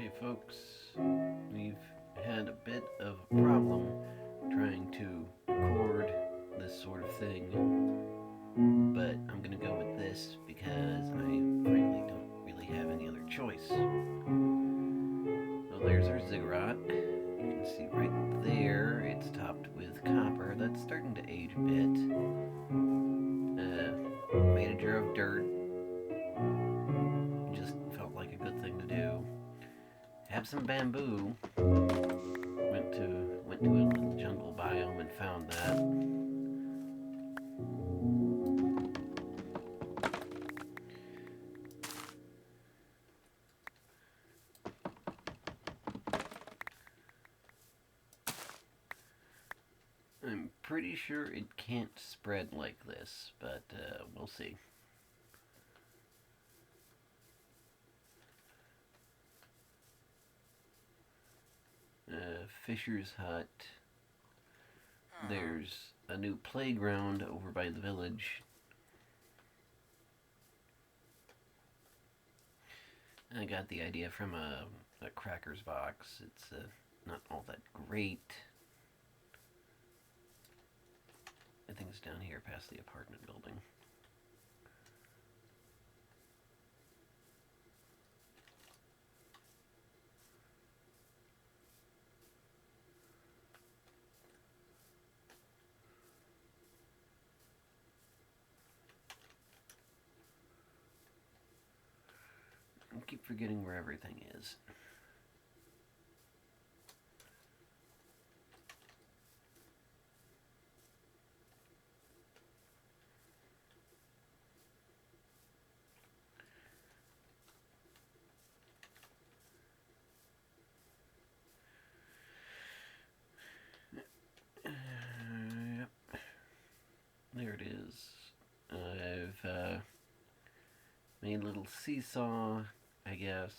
Okay, folks, we've had a bit of a problem trying to record this sort of thing, but I'm gonna go with this because I frankly don't really have any other choice. So there's our ziggurat. You can see right there it's topped with copper. That's starting to age a bit. Made a jar of dirt. Just felt like a good thing to do. Have some bamboo. Went to a little jungle biome and found that. I'm pretty sure it can't spread like this, but we'll see. Fisher's Hut. There's a new playground over by the village. I got the idea from a Crackers box. It's not all that great. I think it's down here past the apartment building. I keep forgetting where everything is. Yep. There it is. I've made a little seesaw, I guess.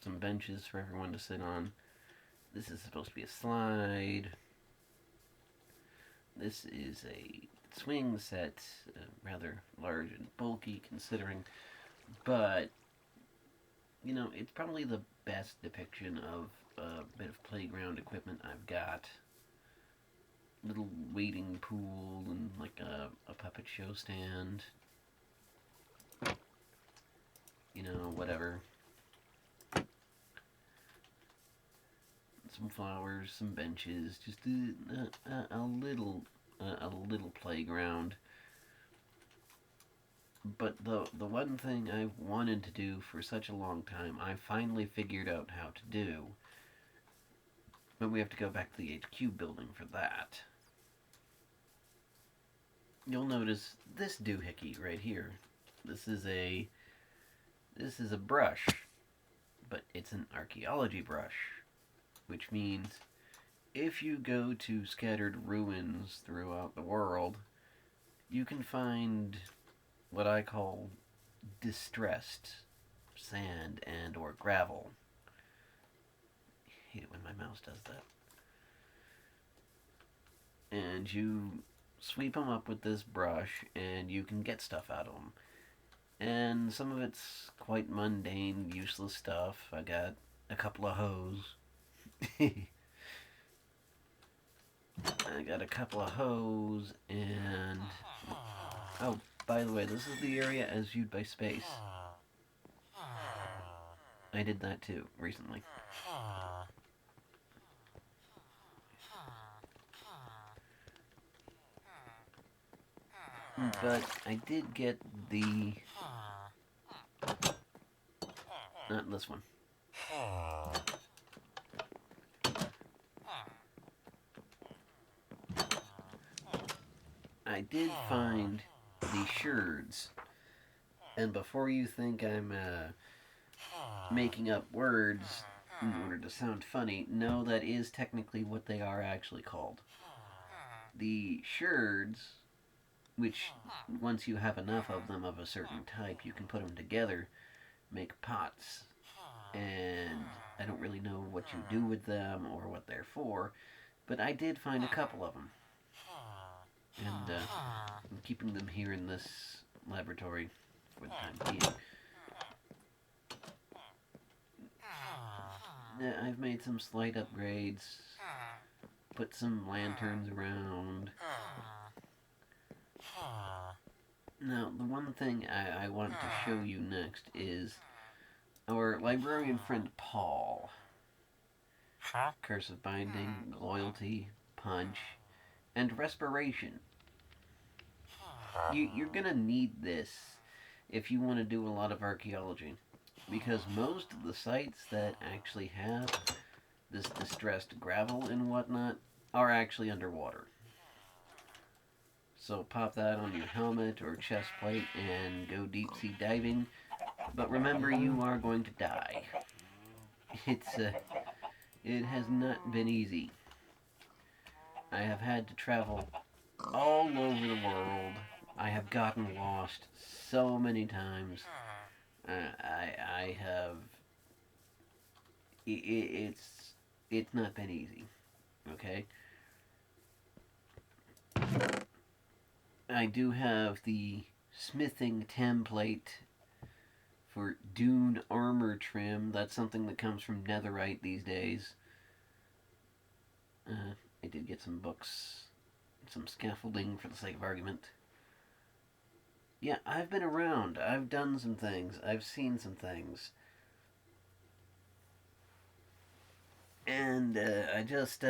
Some benches for everyone to sit on. This is supposed to be a slide. This is a swing set, rather large and bulky considering, but you know, it's probably the best depiction of a bit of playground equipment I've got. Little wading pool and like a puppet show stand. You know, whatever. Some flowers, some benches, just a little playground. But the one thing I've wanted to do for such a long time, I finally figured out how to do. But we have to go back to the HQ building for that. You'll notice this doohickey right here. This is a brush, but it's an archaeology brush, which means if you go to scattered ruins throughout the world, you can find what I call distressed sand and or gravel. I hate it when my mouse does that. And you sweep them up with this brush and you can get stuff out of them. And some of it's quite mundane, useless stuff. I got a couple of hoes. I got a couple of hoes and... Oh, by the way, this is the area as viewed by space. I did that too, recently. But I did get the... Not this one. I did find the sherds. And before you think I'm making up words in order to sound funny, no, that is technically what they are actually called. The sherds, which once you have enough of them of a certain type, you can put them together, make pots. And I don't really know what you do with them or what they're for, but I did find a couple of them. And I'm keeping them here in this laboratory for the time being. I've made some slight upgrades, put some lanterns around. Now, the one thing I want to show you next is our librarian friend Paul. Curse of Binding, Loyalty, Punch, and Respiration. You're gonna need this if you want to do a lot of archaeology, because most of the sites that actually have this distressed gravel and whatnot are actually underwater. So pop that on your helmet or chest plate and go deep sea diving. But remember, you are going to die. It has not been easy. I have had to travel all over the world. I have gotten lost so many times. I have. It's not been easy. Okay. I do have the smithing template for Dune armor trim. That's something that comes from Netherite these days. I did get some books, some scaffolding for the sake of argument. Yeah, I've been around. I've done some things. I've seen some things. And I just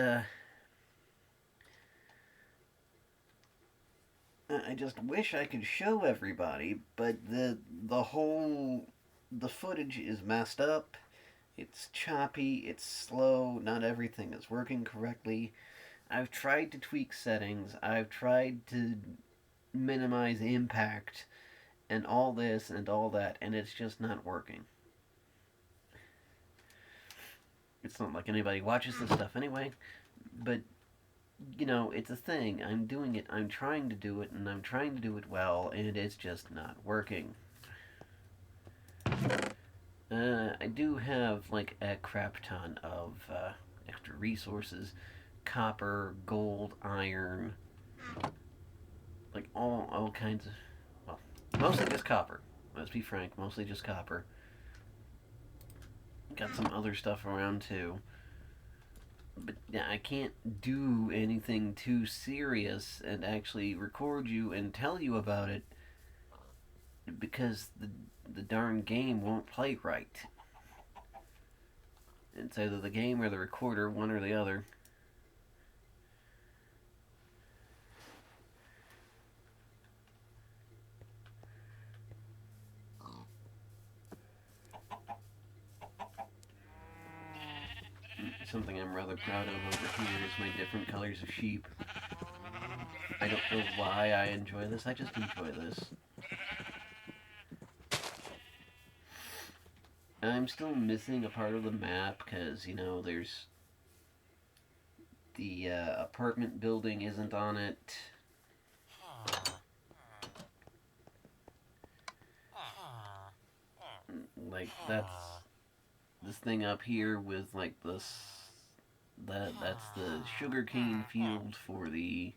wish I could show everybody, but the footage is messed up. It's choppy, it's slow, not everything is working correctly. I've tried to tweak settings, I've tried to minimize impact and all this and all that, and it's just not working. It's not like anybody watches this stuff anyway, but you know, it's a thing. I'm doing it, I'm trying to do it, and I'm trying to do it well, and it's just not working. I do have like a crap ton of extra resources: copper, gold, iron, like all kinds of. Well, mostly just copper. Let's be frank, mostly just copper. Got some other stuff around too. But yeah, I can't do anything too serious and actually record you and tell you about it because the darn game won't play right. It's either the game or the recorder, one or the other. Something I'm rather proud of over here is my different colors of sheep. I don't know why I enjoy this, I just enjoy this. I'm still missing a part of the map because, you know, there's the apartment building isn't on it. Like, that's this thing up here with, like, that's the sugarcane field for the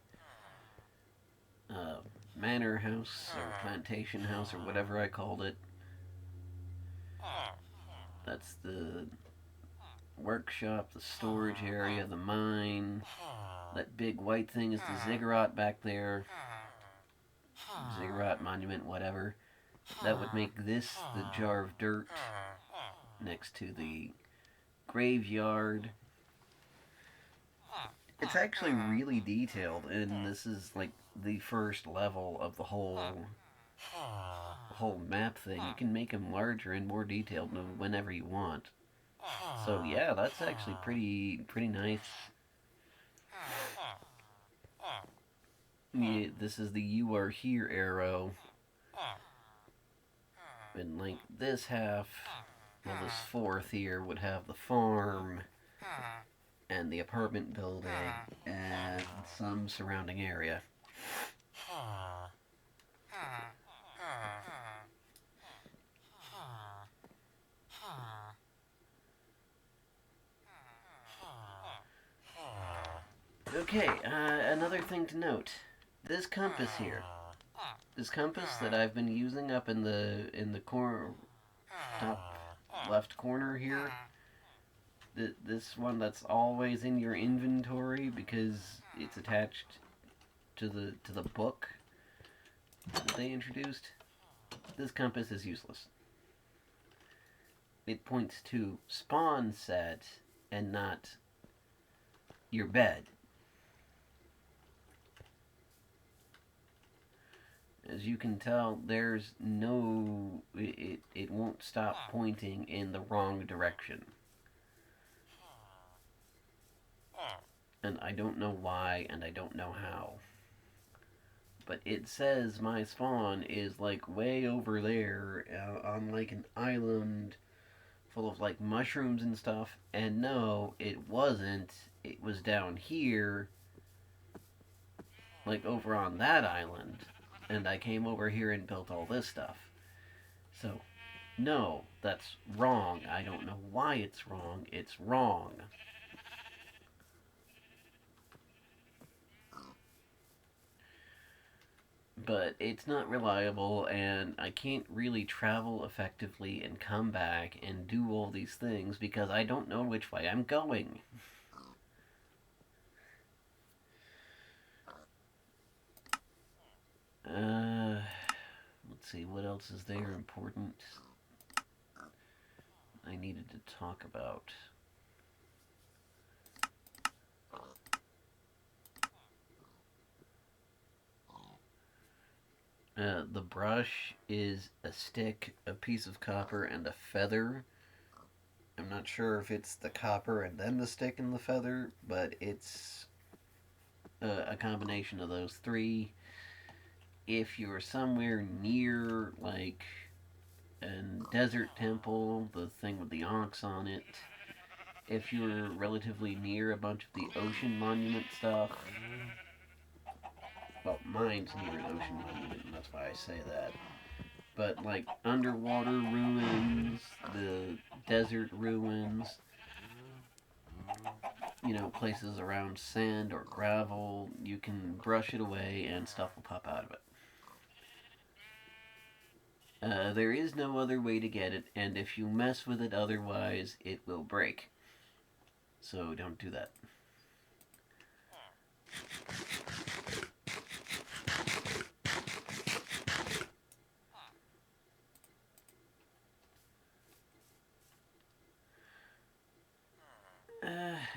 manor house or plantation house or whatever I called it. That's the workshop, the storage area, the mine. That big white thing is the ziggurat back there. Ziggurat monument, whatever. That would make this the jar of dirt next to the graveyard. It's actually really detailed, and this is like the first level of the whole map thing. You can make them larger and more detailed whenever you want. So yeah, that's actually pretty nice. Yeah, this is the "You Are Here" arrow. And like this half, well, this fourth here would have the farm and the apartment building and some surrounding area. Okay, another thing to note. This compass here. This compass that I've been using up in the corner, top left corner here. This one that's always in your inventory because it's attached to the book that they introduced. This compass is useless. It points to spawn set and not your bed. As you can tell, there's no... it won't stop pointing in the wrong direction. And I don't know why, and I don't know how. But it says my spawn is like way over there on like an island full of like mushrooms and stuff. And no, it wasn't. It was down here, like over on that island. And I came over here and built all this stuff. So, no, that's wrong. I don't know why it's wrong. It's wrong. But it's not reliable, and I can't really travel effectively and come back and do all these things because I don't know which way I'm going. Let's see, what else is there important I needed to talk about? The brush is a stick, a piece of copper, and a feather. I'm not sure if it's the copper and then the stick and the feather, but it's a combination of those three. If you're somewhere near, like, a desert temple, the thing with the onyx on it, if you're relatively near a bunch of the ocean monument stuff, well, mine's near an ocean monument, and that's why I say that. But like underwater ruins, the desert ruins, places around sand or gravel, you can brush it away and stuff will pop out of it. There is no other way to get it, and if you mess with it otherwise, it will break. So don't do that.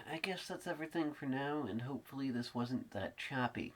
I guess that's everything for now, and hopefully this wasn't that choppy.